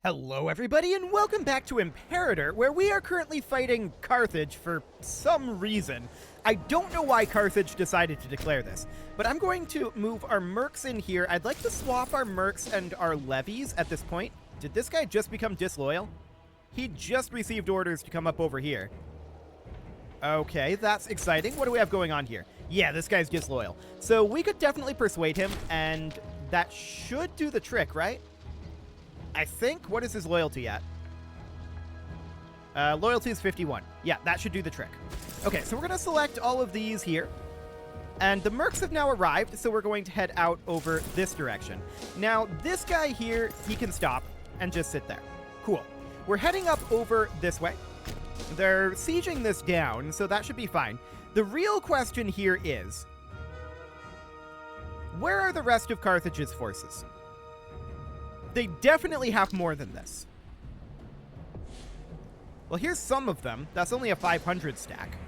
Hello everybody and welcome back to Imperator, where we are currently fighting Carthage for some reason. I don't know why Carthage decided to declare this, but I'm going to move our mercs in here. I'd like to swap our mercs and our levies at this point. Did this guy just become disloyal? He just received orders to come up over here. Okay, that's exciting. What do we have going on here? Yeah, this guy's disloyal. So we could definitely persuade him, and that should do the trick, right? I think. What is his loyalty at? Loyalty is 51. Yeah, that should do the trick. Okay, so we're going to select all of these here. And the mercs have now arrived, so we're going to head out over this direction. Now, this guy here, he can stop and just sit there. Cool. We're heading up over this way. They're sieging this down, so that should be fine. The real question here is, where are the rest of Carthage's forces? They definitely have more than this. Well, here's some of them. That's only a 500 stack.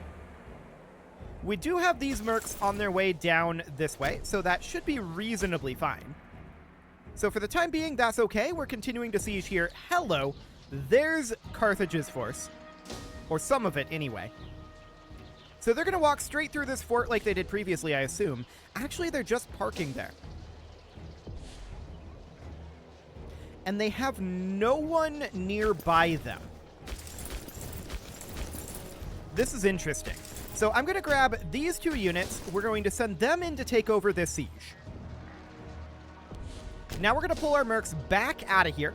We do have these mercs on their way down this way, so that should be reasonably fine. So for the time being, that's okay. We're continuing to siege here. Hello. There's Carthage's force. Or some of it, anyway. So they're going to walk straight through this fort like they did previously, I assume. Actually, they're just parking there. And they have no one nearby them. This is interesting. So I'm going to grab these two units. We're going to send them in to take over this siege. Now we're going to pull our mercs back out of here.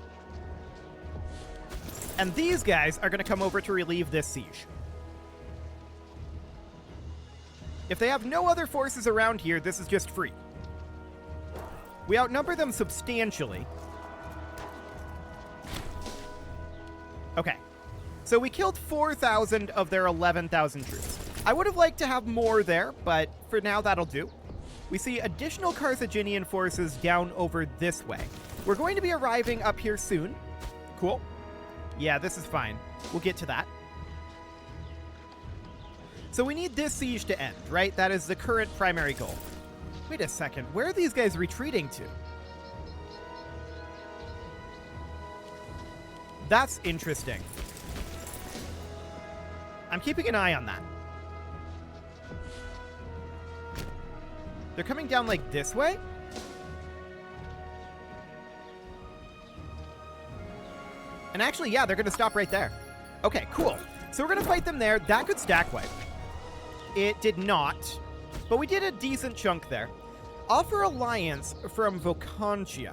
And these guys are going to come over to relieve this siege. If they have no other forces around here, this is just free. We outnumber them substantially. Okay, so we killed 4,000 of their 11,000 troops. I would have liked to have more there, but for now that'll do. We see additional Carthaginian forces down over this way. We're going to be arriving up here soon. Cool. Yeah, this is fine. We'll get to that. So we need this siege to end, right? That is the current primary goal. Wait a second, where are these guys retreating to? That's interesting. I'm keeping an eye on that. They're coming down like this way? And actually, yeah, they're going to stop right there. Okay, cool. So we're going to fight them there. That could stack wipe. It did not, but we did a decent chunk there. Offer alliance from Vocantia.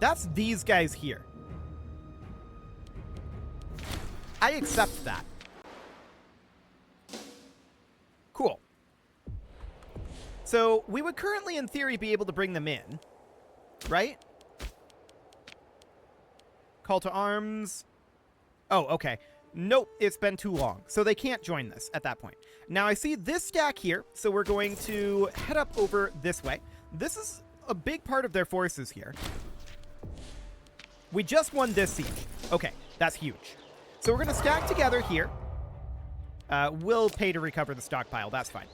That's these guys here. I accept that. Cool. So we would currently, in theory, be able to bring them in, right? Call to arms. Oh, okay. Nope, it's been too long. So they can't join this at that point. Now I see this stack here, so we're going to head up over this way. This is a big part of their forces here. We just won this siege. Okay, that's huge. So we're going to stack together here. We'll pay to recover the stockpile. That's fine.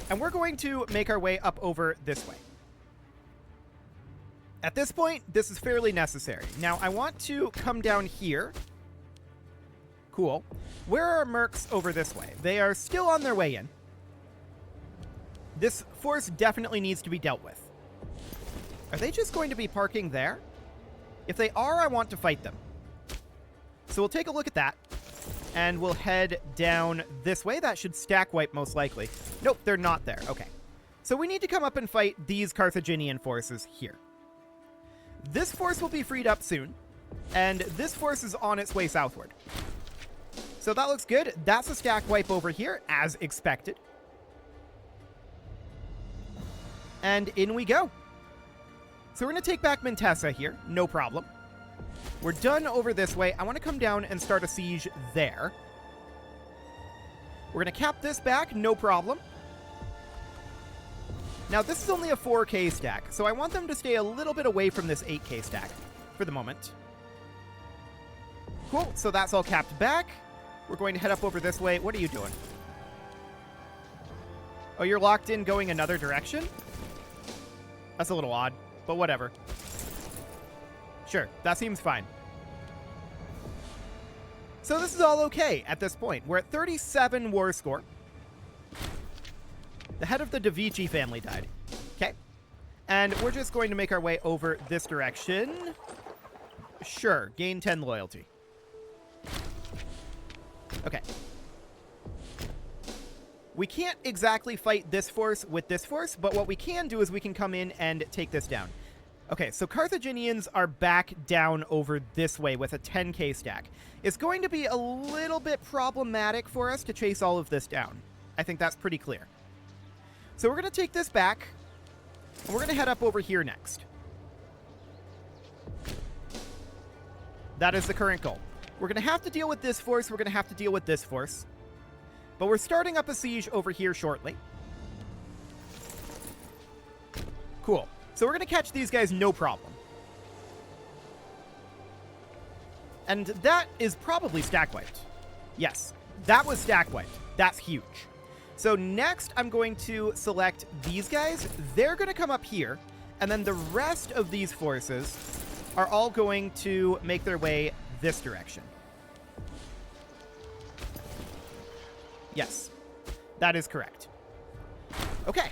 And we're going to make our way up over this way. At this point, this is fairly necessary. Now, I want to come down here. Cool. Where are our mercs over this way? They are still on their way in. This force definitely needs to be dealt with. Are they just going to be parking there? If they are, I want to fight them. So we'll take a look at that, and we'll head down this way. That should stack wipe most likely. Nope, they're not there. Okay. So we need to come up and fight these Carthaginian forces here. This force will be freed up soon, and this force is on its way southward. So that looks good. That's a stack wipe over here, as expected. And in we go. So we're going to take back Mintessa here. No problem. We're done over this way. I want to come down and start a siege there. We're going to cap this back. No problem. Now, this is only a 4K stack, so I want them to stay a little bit away from this 8K stack for the moment. Cool. So that's all capped back. We're going to head up over this way. What are you doing? Oh, you're locked in going another direction? That's a little odd, but whatever. Sure, that seems fine. So this is all okay at this point. We're at 37 war score. The head of the Davici family died. Okay. And we're just going to make our way over this direction. Sure, gain 10 loyalty. Okay. We can't exactly fight this force with this force, but what we can do is we can come in and take this down. Okay, so Carthaginians are back down over this way with a 10k stack. It's going to be a little bit problematic for us to chase all of this down. I think that's pretty clear. So we're going to take this back, and we're going to head up over here next. That is the current goal. We're going to have to deal with this force, we're going to have to deal with this force. But we're starting up a siege over here shortly. Cool. So we're going to catch these guys no problem. And that is probably stack wiped. Yes, that was stack wiped. That's huge. So next I'm going to select these guys. They're going to come up here. And then the rest of these forces are all going to make their way this direction. Yes, that is correct. Okay.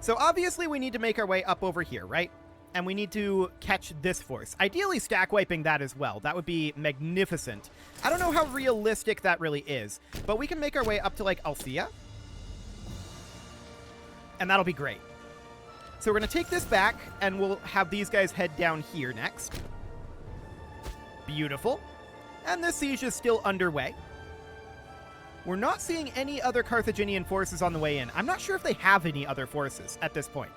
So obviously we need to make our way up over here, right? And we need to catch this force. Ideally stack wiping that as well. That would be magnificent. I don't know how realistic that really is, but we can make our way up to like Althea. And that'll be great. So we're going to take this back and we'll have these guys head down here next. Beautiful. And this siege is still underway. We're not seeing any other Carthaginian forces on the way in. I'm not sure if they have any other forces at this point.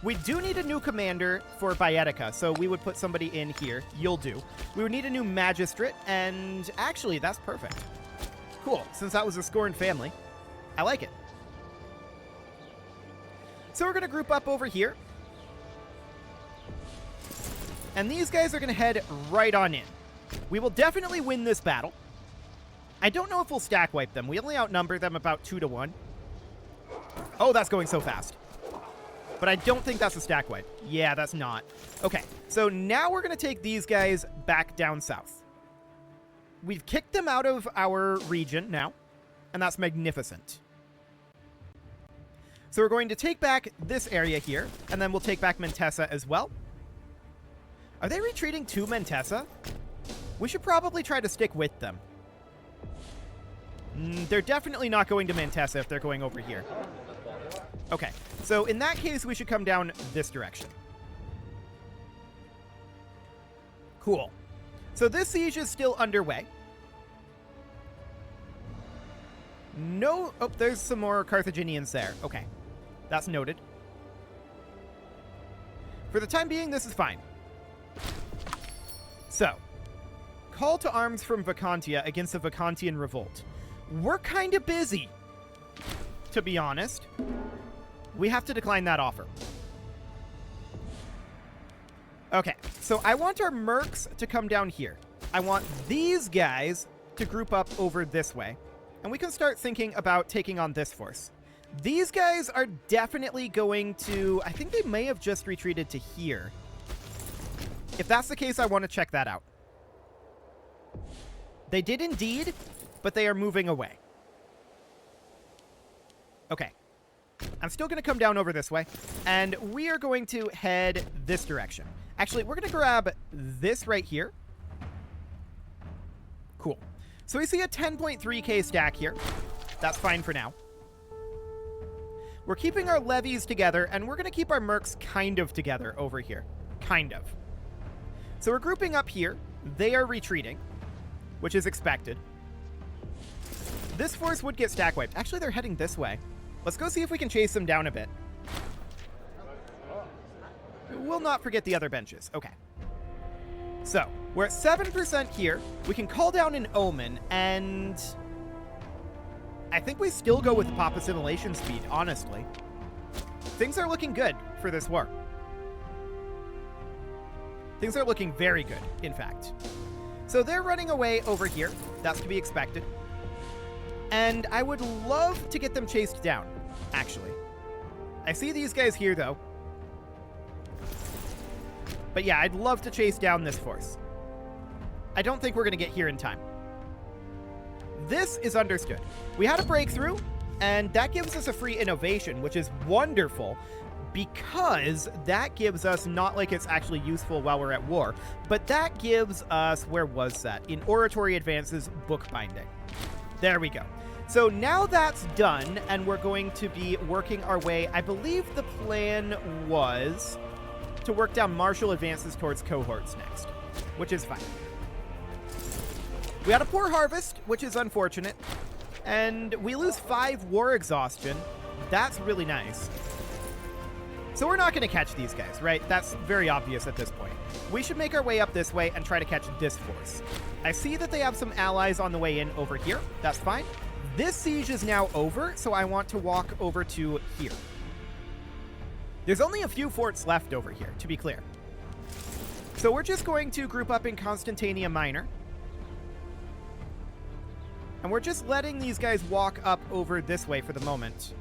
We do need a new commander for Baetica, so we would put somebody in here. You'll do. We would need a new magistrate, and actually, that's perfect. Cool, since that was a scorned family. I like it. So we're going to group up over here. And these guys are going to head right on in. We will definitely win this battle. I don't know if we'll stack wipe them. We only outnumber them about 2-1. Oh, that's going so fast. But I don't think that's a stack wipe. Yeah, that's not. Okay, so now we're going to take these guys back down south. We've kicked them out of our region now, and that's magnificent. So we're going to take back this area here, and then we'll take back Mentessa as well. Are they retreating to Mentessa? We should probably try to stick with them. They're definitely not going to Mentessa if they're going over here. Okay, so in that case, we should come down this direction. Cool. So this siege is still underway. No... Oh, there's some more Carthaginians there. Okay, that's noted. For the time being, this is fine. So, call to arms from Vacantia against the Vacantian revolt. We're kind of busy, to be honest. We have to decline that offer. Okay, so I want our mercs to come down here. I want these guys to group up over this way. And we can start thinking about taking on this force. These guys are definitely going to... I think they may have just retreated to here. If that's the case, I want to check that out. They did indeed, but they are moving away. Okay. I'm still going to come down over this way, and we are going to head this direction. Actually, we're going to grab this right here. Cool. So we see a 10.3k stack here. That's fine for now. We're keeping our levies together, and we're going to keep our mercs kind of together over here. Kind of. So we're grouping up here. They are retreating, which is expected. This force would get stack wiped. Actually, they're heading this way. Let's go see if we can chase them down a bit. We'll not forget the other benches. Okay. So, we're at 7% here. We can call down an Omen, and... I think we still go with pop assimilation speed, honestly. Things are looking good for this war. Things are looking very good, in fact. So they're running away over here. That's to be expected. And I would love to get them chased down, actually. I see these guys here, though. But yeah, I'd love to chase down this force. I don't think we're going to get here in time. This is understood. We had a breakthrough, and that gives us a free innovation, which is wonderful because that gives us, not like it's actually useful while we're at war, but that gives us, where was that? In Oratory Advances, bookbinding. There we go. So now that's done, and we're going to be working our way. I believe the plan was to work down martial advances towards cohorts next, which is fine. We had a poor harvest, which is unfortunate, and we lose 5 war exhaustion. That's really nice. So we're not going to catch these guys, right? That's very obvious at this point. We should make our way up this way and try to catch this force. I see that they have some allies on the way in over here. That's fine. This siege is now over, so I want to walk over to here. There's only a few forts left over here, to be clear. So we're just going to group up in Constantania Minor. And we're just letting these guys walk up over this way for the moment.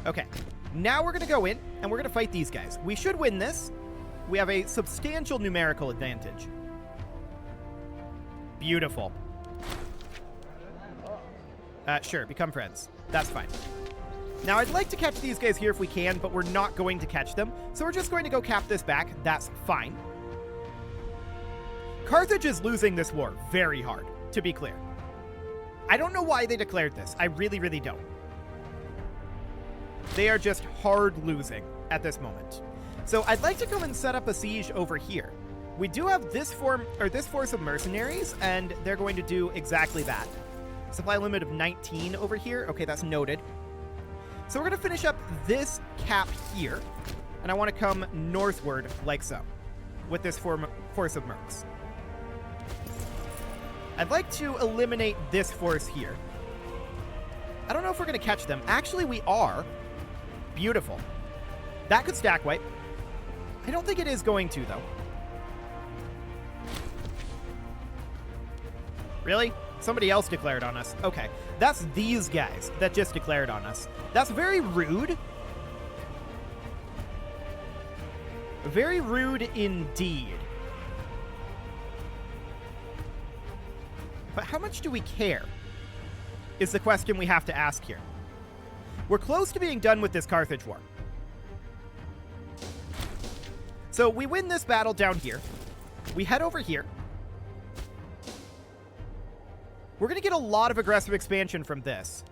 Okay, now we're going to go in, and we're going to fight these guys. We should win this. We have a substantial numerical advantage. Beautiful. Sure, become friends. That's fine. Now, I'd like to catch these guys here if we can, but we're not going to catch them. So we're just going to go cap this back. That's fine. Carthage is losing this war very hard, to be clear. I don't know why they declared this. I really, really don't. They are just hard losing at this moment. So I'd like to come and set up a siege over here. We do have this force of mercenaries, and they're going to do exactly that. Supply limit of 19 over here. Okay, that's noted. So we're going to finish up this cap here, and I want to come northward like so, with this force of mercs. I'd like to eliminate this force here. I don't know if we're going to catch them. Actually, we are. Beautiful. That could stack wipe. I don't think it is going to, though. Really? Somebody else declared on us. Okay. That's these guys that just declared on us. That's very rude. Very rude indeed. But how much do we care? Is the question we have to ask here. We're close to being done with this Carthage war. So we win this battle down here. We head over here. We're going to get a lot of aggressive expansion from this.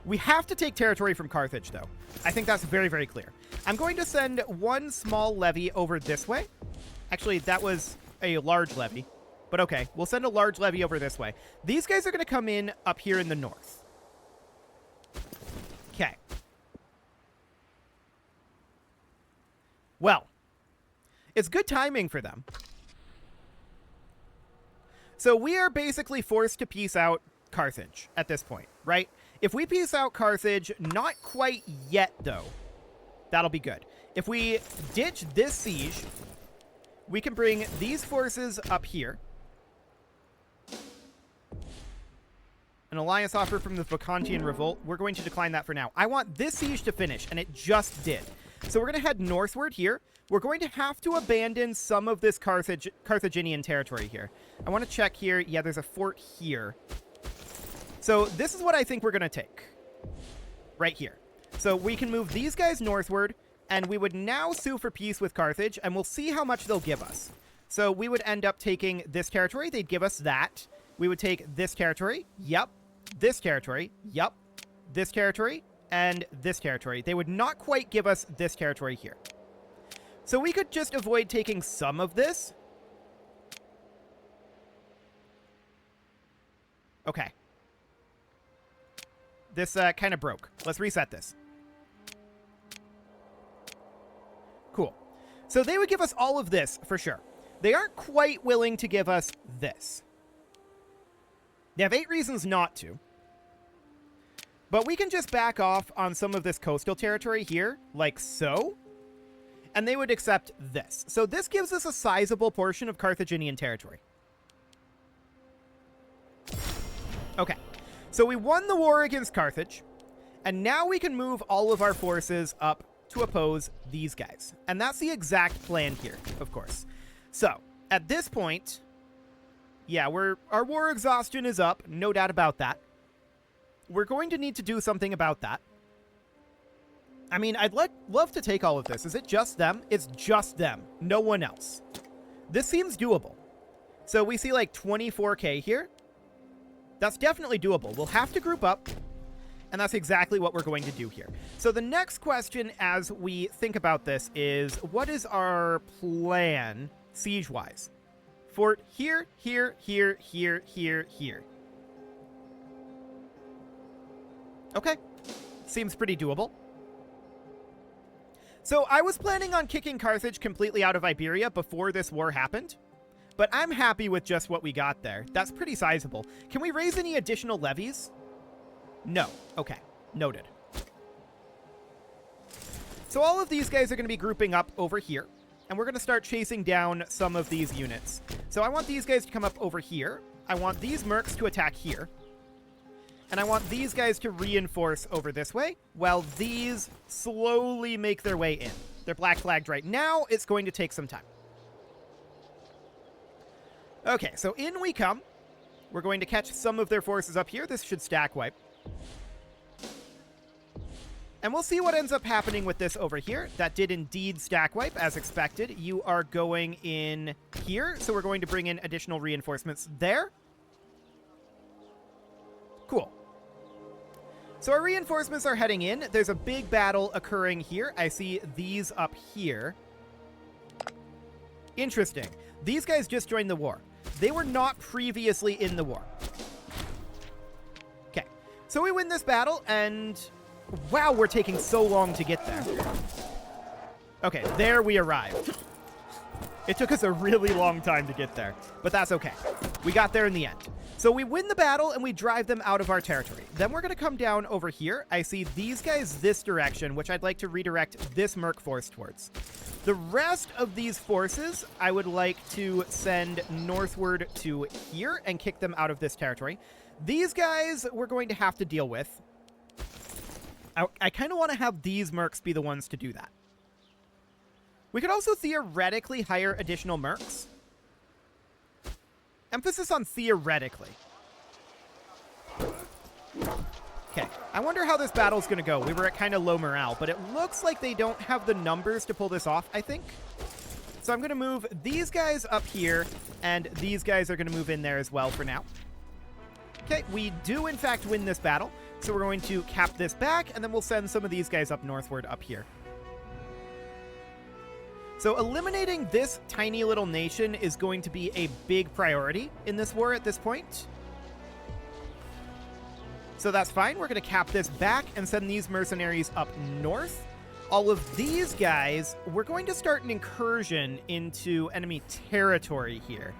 We have to take territory from Carthage, though. I think that's very, very clear. I'm going to send one small levy over this way. Actually, that was a large levy. But okay, we'll send a large levy over this way. These guys are going to come in up here in the north. Okay. Well, it's good timing for them. So we are basically forced to peace out Carthage at this point, right? If we peace out Carthage, not quite yet, though. That'll be good. If we ditch this siege, we can bring these forces up here. An alliance offer from the Carpetanian revolt. We're going to decline that for now. I want this siege to finish, and it just did. So we're going to head northward here. We're going to have to abandon some of this Carthaginian territory here. I want to check here. Yeah, there's a fort here. So this is what I think we're going to take. Right here. So we can move these guys northward, and we would now sue for peace with Carthage, and we'll see how much they'll give us. So we would end up taking this territory. They'd give us that. We would take this territory. Yep. This territory. Yep. This territory. And this territory. They would not quite give us this territory here. So we could just avoid taking some of this. Okay. This kind of broke. Let's reset this. Cool. So they would give us all of this for sure. They aren't quite willing to give us this. They have 8 reasons not to. But we can just back off on some of this coastal territory here, like so. And they would accept this. So this gives us a sizable portion of Carthaginian territory. Okay. So we won the war against Carthage. And now we can move all of our forces up to oppose these guys. And that's the exact plan here, of course. So, at this point... Yeah, our war exhaustion is up. No doubt about that. We're going to need to do something about that. I mean, I'd love to take all of this. Is it just them? It's just them. No one else. This seems doable. So we see like 24k here. That's definitely doable. We'll have to group up. And that's exactly what we're going to do here. So the next question as we think about this is, what is our plan siege-wise? Fort here, here, here, here, here, here. Okay. Seems pretty doable. So I was planning on kicking Carthage completely out of Iberia before this war happened. But I'm happy with just what we got there. That's pretty sizable. Can we raise any additional levies? No. Okay. Noted. So all of these guys are going to be grouping up over here. And we're going to start chasing down some of these units. So I want these guys to come up over here. I want these mercs to attack here. And I want these guys to reinforce over this way, while these slowly make their way in. They're black flagged right now. It's going to take some time. Okay, so in we come. We're going to catch some of their forces up here. This should stack wipe. And we'll see what ends up happening with this over here. That did indeed stack wipe, as expected. You are going in here, so we're going to bring in additional reinforcements there. Cool. So our reinforcements are heading in. There's a big battle occurring here. I see these up here. Interesting. These guys just joined the war. They were not previously in the war. Okay. So we win this battle, and wow, we're taking so long to get there. Okay, there we arrived. It took us a really long time to get there, but that's okay. We got there in the end. So we win the battle, and we drive them out of our territory. Then we're going to come down over here. I see these guys this direction, which I'd like to redirect this merc force towards. The rest of these forces, I would like to send northward to here and kick them out of this territory. These guys we're going to have to deal with. I kind of want to have these mercs be the ones to do that. We could also theoretically hire additional mercs. Emphasis on theoretically. Okay, I wonder how this battle's going to go. We were at kind of low morale, but it looks like they don't have the numbers to pull this off, I think. So I'm going to move these guys up here, and these guys are going to move in there as well for now. Okay, we do in fact win this battle, so we're going to cap this back, and then we'll send some of these guys up northward up here. So eliminating this tiny little nation is going to be a big priority in this war at this point. So that's fine. We're going to cap this back and send these mercenaries up north. All of these guys, we're going to start an incursion into enemy territory here.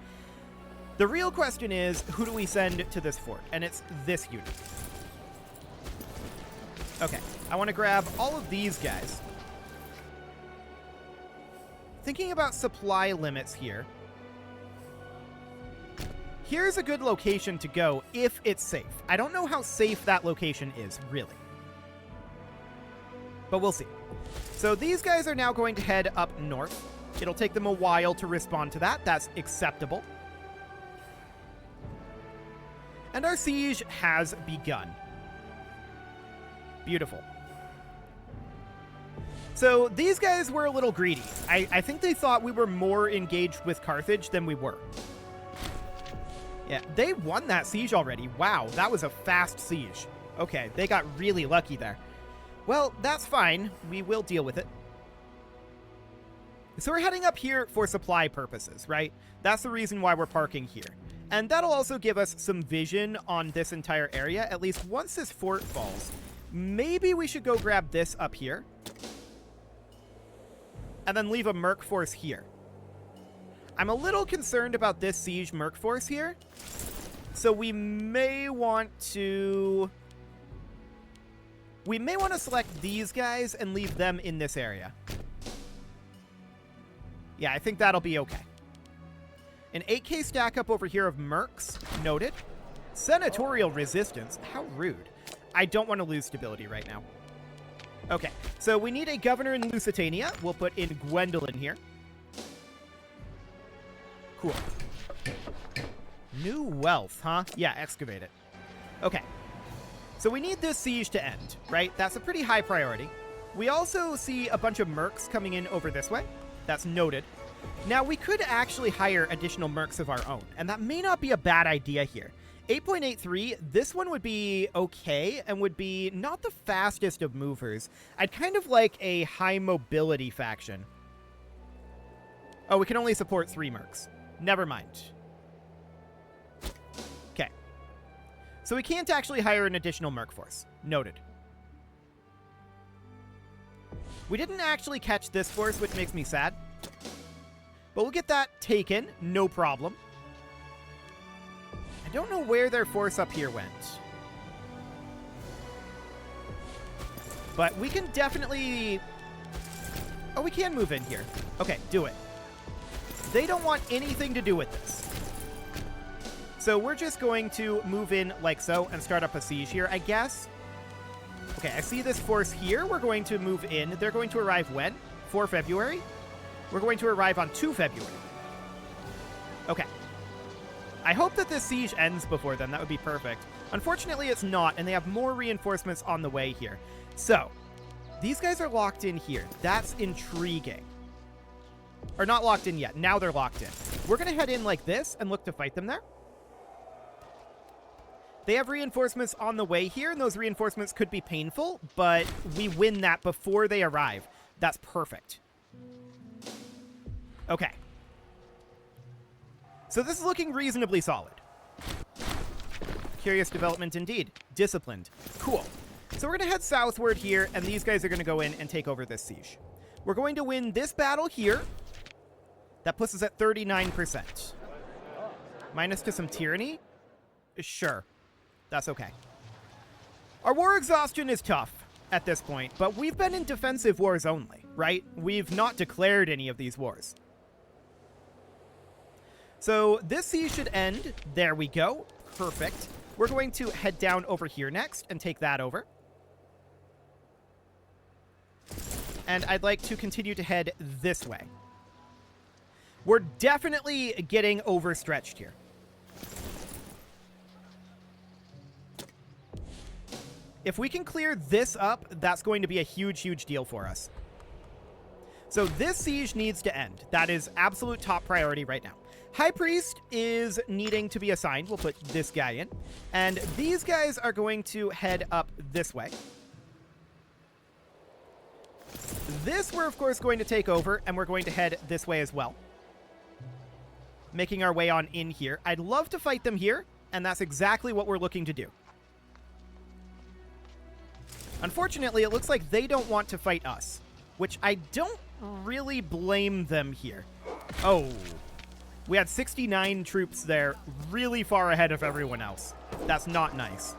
The real question is, who do we send to this fort? And it's this unit. Okay, I want to grab all of these guys. Thinking about supply limits here. Here's a good location to go if it's safe. I don't know how safe that location is, really. But we'll see. So these guys are now going to head up north. It'll take them a while to respond to that. That's acceptable. And our siege has begun. Beautiful. So these guys were a little greedy. I think they thought we were more engaged with Carthage than we were. Yeah, they won that siege already. Wow, that was a fast siege. Okay, they got really lucky there. Well, that's fine. We will deal with it. So we're heading up here for supply purposes, right? That's the reason why we're parking here. And that'll also give us some vision on this entire area, at least once this fort falls. Maybe we should go grab this up here. And then leave a merc force here. I'm a little concerned about this siege merc force here. So we may want to select these guys and leave them in this area. Yeah, I think that'll be okay. An 8k stack up over here of mercs. Noted. Senatorial resistance. How rude. I don't want to lose stability right now. Okay, so we need a governor in Lusitania. We'll put in Gwendolyn here. Cool. New wealth, huh? Yeah, excavate it. Okay. So we need this siege to end, right? That's a pretty high priority. We also see a bunch of mercs coming in over this way. That's noted. Now, we could actually hire additional mercs of our own, and that may not be a bad idea here. 8.83, this one would be okay and would be not the fastest of movers. I'd kind of like a high mobility faction. Oh, we can only support 3 mercs. Never mind. Okay. So we can't actually hire an additional merc force. Noted. We didn't actually catch this force, which makes me sad. But we'll get that taken, no problem. I don't know where their force up here went. But we can definitely... Oh, we can move in here. Okay, do it. They don't want anything to do with this. So we're just going to move in like so and start up a siege here, I guess. Okay, I see this force here. We're going to move in. They're going to arrive when? 4 February? We're going to arrive on 2 February. Okay. I hope that this siege ends before then. That would be perfect. Unfortunately, it's not, and they have more reinforcements on the way here. So, these guys are locked in here. That's intriguing. Or not locked in yet. Now they're locked in. We're going to head in like this and look to fight them there. They have reinforcements on the way here, and those reinforcements could be painful, but we win that before they arrive. That's perfect. Okay. So this is looking reasonably solid. Curious development indeed. Disciplined. Cool. So we're going to head southward here, and these guys are going to go in and take over this siege. We're going to win this battle here. That puts us at 39%. Minus to some tyranny? Sure. That's okay. Our war exhaustion is tough at this point, but we've been in defensive wars only, right? We've not declared any of these wars. So this siege should end. There we go. Perfect. We're going to head down over here next and take that over. And I'd like to continue to head this way. We're definitely getting overstretched here. If we can clear this up, that's going to be a huge, huge deal for us. So this siege needs to end. That is absolute top priority right now. High Priest is needing to be assigned. We'll put this guy in. And these guys are going to head up this way. This we're, of course, going to take over, and we're going to head this way as well. Making our way on in here. I'd love to fight them here, and that's exactly what we're looking to do. Unfortunately, it looks like they don't want to fight us, which I don't really blame them here. Oh, we had 69 troops there, really far ahead of everyone else. That's not nice.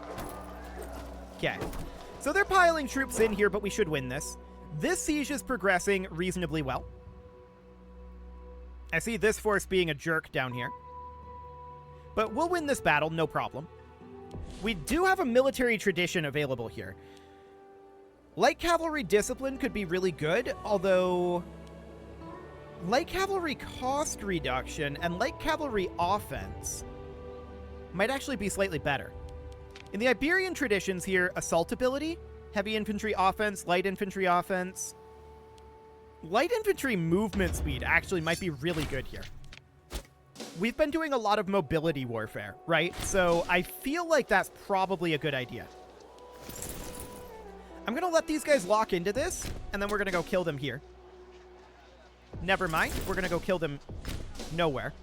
Okay, so they're piling troops in here, but we should win this. This siege is progressing reasonably well. I see this force being a jerk down here. But we'll win this battle, no problem. We do have a military tradition available here. Light cavalry discipline could be really good, although light cavalry cost reduction and light cavalry offense might actually be slightly better. In the Iberian traditions here, assault ability, heavy infantry offense, light infantry offense. Light infantry movement speed actually might be really good here. We've been doing a lot of mobility warfare, right? So I feel like that's probably a good idea. I'm going to let these guys lock into this, and then we're going to go kill them here. Never mind. We're going to go kill them nowhere.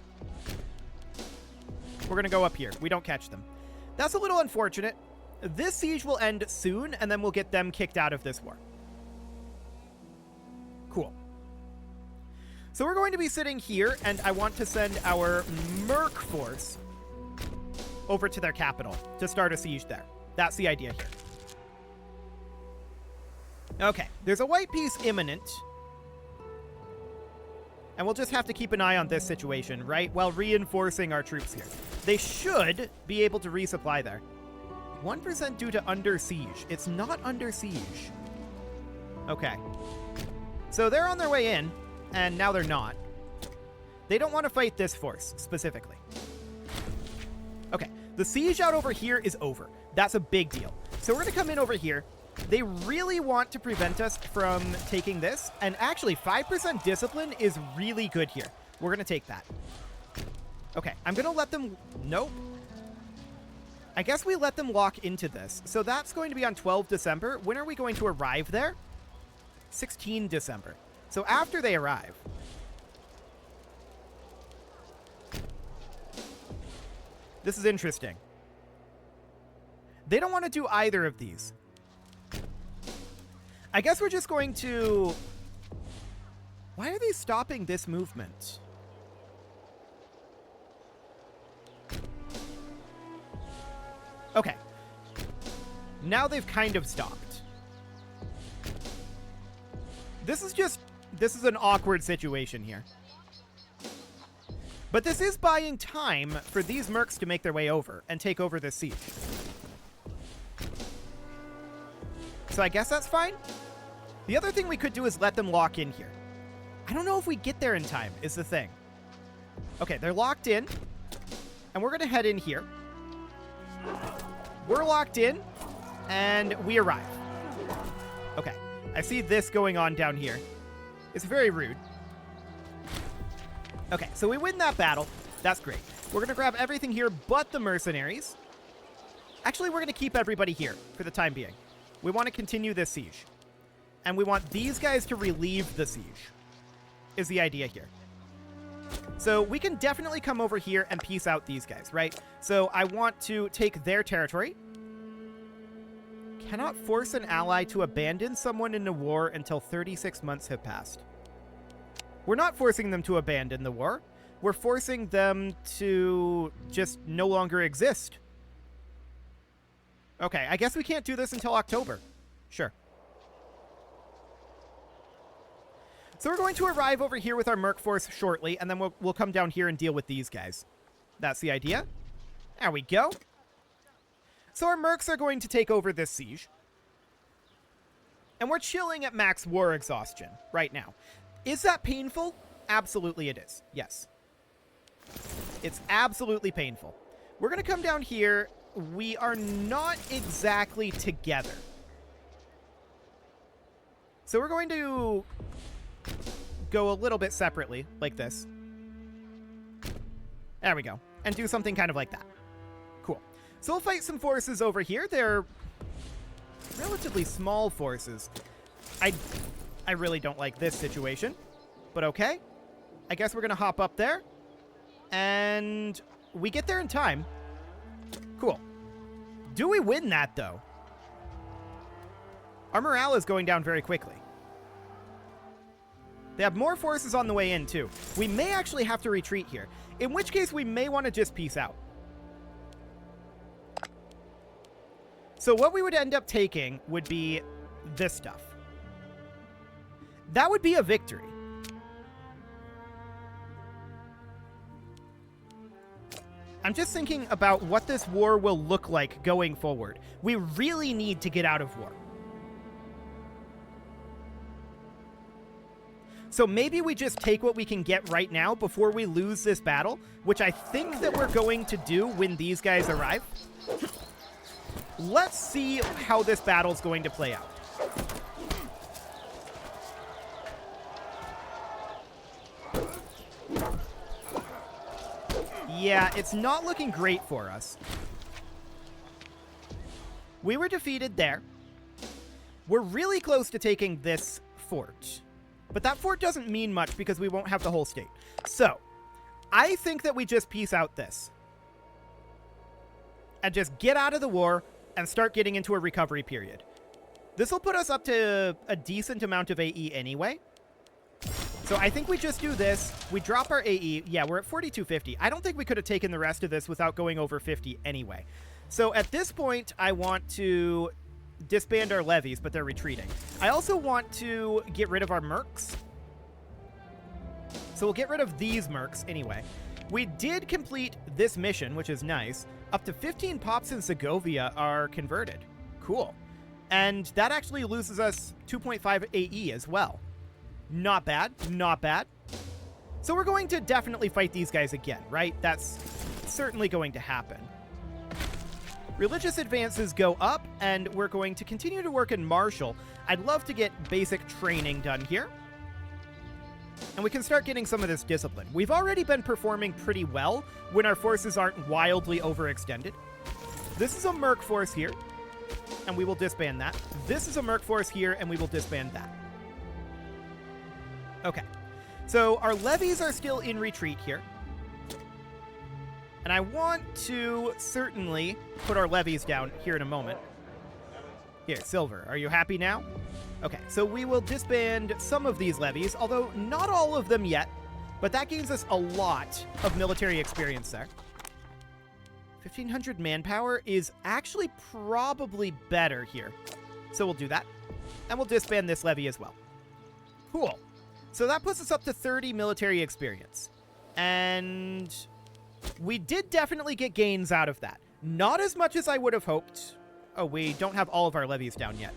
We're going to go up here. We don't catch them. That's a little unfortunate. This siege will end soon, and then we'll get them kicked out of this war. Cool. So we're going to be sitting here, and I want to send our Merc force over to their capital to start a siege there. That's the idea here. Okay, there's a white peace imminent. And we'll just have to keep an eye on this situation, right? While reinforcing our troops here. They should be able to resupply there. 1% due to under siege. It's not under siege. Okay. So they're on their way in, and now they're not. They don't want to fight this force, specifically. Okay, the siege out over here is over. That's a big deal. So we're going to come in over here. They really want to prevent us from taking this. And actually, 5% discipline is really good here. We're going to take that. Okay, I'm going to let them... Nope. I guess we let them lock into this. So that's going to be on 12 December. When are we going to arrive there? 16 December. So after they arrive... This is interesting. They don't want to do either of these. I guess we're just going to... Why are they stopping this movement? Okay. Now they've kind of stopped. This is an awkward situation here. But this is buying time for these mercs to make their way over and take over this siege. So I guess that's fine. The other thing we could do is let them lock in here. I don't know if we get there in time, is the thing. Okay, they're locked in. And we're going to head in here. We're locked in. And we arrive. Okay, I see this going on down here. It's very rude. Okay, so we win that battle. That's great. We're going to grab everything here but the mercenaries. Actually, we're going to keep everybody here for the time being. We want to continue this siege. And we want these guys to relieve the siege, is the idea here. So we can definitely come over here and peace out these guys, right? So I want to take their territory. Cannot force an ally to abandon someone in a war until 36 months have passed. We're not forcing them to abandon the war. We're forcing them to just no longer exist. Okay, I guess we can't do this until October. Sure. So we're going to arrive over here with our merc force shortly, and then we'll come down here and deal with these guys. That's the idea. There we go. So our mercs are going to take over this siege. And we're chilling at max war exhaustion right now. Is that painful? Absolutely it is. Yes. It's absolutely painful. We're going to come down here. We are not exactly together. So we're going to go a little bit separately, like this. There we go. And do something kind of like that. Cool. So we'll fight some forces over here. They're relatively small forces. I really don't like this situation, but okay. I guess we're going to hop up there, and we get there in time. Cool. Do we win that, though? Our morale is going down very quickly. They have more forces on the way in, too. We may actually have to retreat here, in which case we may want to just peace out. So what we would end up taking would be this stuff. That would be a victory. I'm just thinking about what this war will look like going forward. We really need to get out of war. So maybe we just take what we can get right now before we lose this battle, which I think that we're going to do when these guys arrive. Let's see how this battle's going to play out. Yeah, it's not looking great for us. We were defeated there. We're really close to taking this fort. But that fort doesn't mean much because we won't have the whole state. So, I think that we just peace out this. And just get out of the war and start getting into a recovery period. This will put us up to a decent amount of AE anyway. So I think we just do this. We drop our AE. Yeah, we're at 4250. I don't think we could have taken the rest of this without going over 50 anyway. So at this point, I want to disband our levies, but they're retreating. I also want to get rid of our mercs. So we'll get rid of these mercs anyway. We did complete this mission, which is nice. Up to 15 pops in Segovia are converted. Cool. And that actually loses us 2.5 AE as well. Not bad, not bad. So we're going to definitely fight these guys again, right? That's certainly going to happen. Religious advances go up, and we're going to continue to work in martial. I'd love to get basic training done here. And we can start getting some of this discipline. We've already been performing pretty well when our forces aren't wildly overextended. This is a merc force here, and we will disband that. This is a merc force here, and we will disband that. Okay, so our levies are still in retreat here. And I want to certainly put our levies down here in a moment. Here, silver, are you happy now? Okay, so we will disband some of these levies, although not all of them yet, but that gains us a lot of military experience there. 1,500 manpower is actually probably better here. So we'll do that, and we'll disband this levy as well. Cool. So that puts us up to 30 military experience. And we did definitely get gains out of that. Not as much as I would have hoped. Oh, we don't have all of our levies down yet.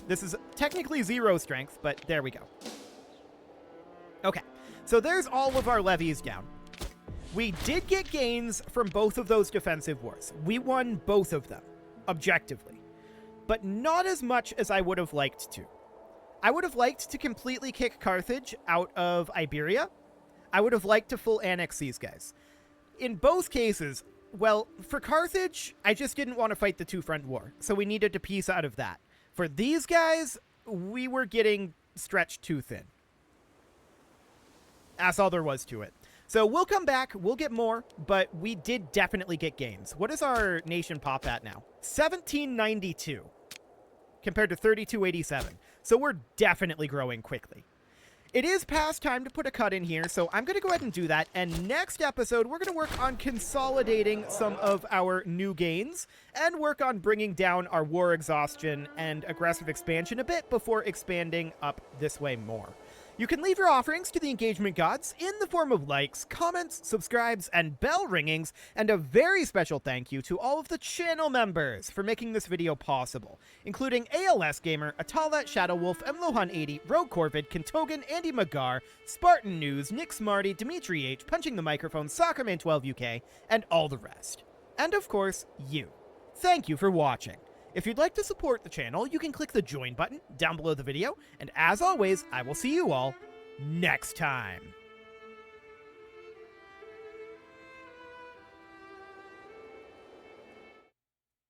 This is technically 0 strength, but there we go. Okay, so there's all of our levies down. We did get gains from both of those defensive wars. We won both of them, objectively. But not as much as I would have liked to. I would have liked to completely kick Carthage out of Iberia. I would have liked to full annex these guys. In both cases, well, for Carthage, I just didn't want to fight the two-front war, so we needed to piece out of that. For these guys, we were getting stretched too thin. That's all there was to it. So we'll come back, we'll get more, but we did definitely get gains. What is our nation pop at now? 1792 compared to 3287. So we're definitely growing quickly. It is past time to put a cut in here, so I'm going to go ahead and do that. And next episode, we're going to work on consolidating some of our new gains and work on bringing down our war exhaustion and aggressive expansion a bit before expanding up this way more. You can leave your offerings to the engagement gods in the form of likes, comments, subscribes, and bell ringings, and a very special thank you to all of the channel members for making this video possible, including ALS Gamer, Atala, Shadowwolf, Mlohan80, Rogue Corvid, Kentogan, Andy Magar, Spartan News, Nick Smarty, Dimitri H, Punching the Microphone, Soccerman12UK, and all the rest. And of course, you. Thank you for watching. If you'd like to support the channel, you can click the join button down below the video, and as always, I will see you all next time.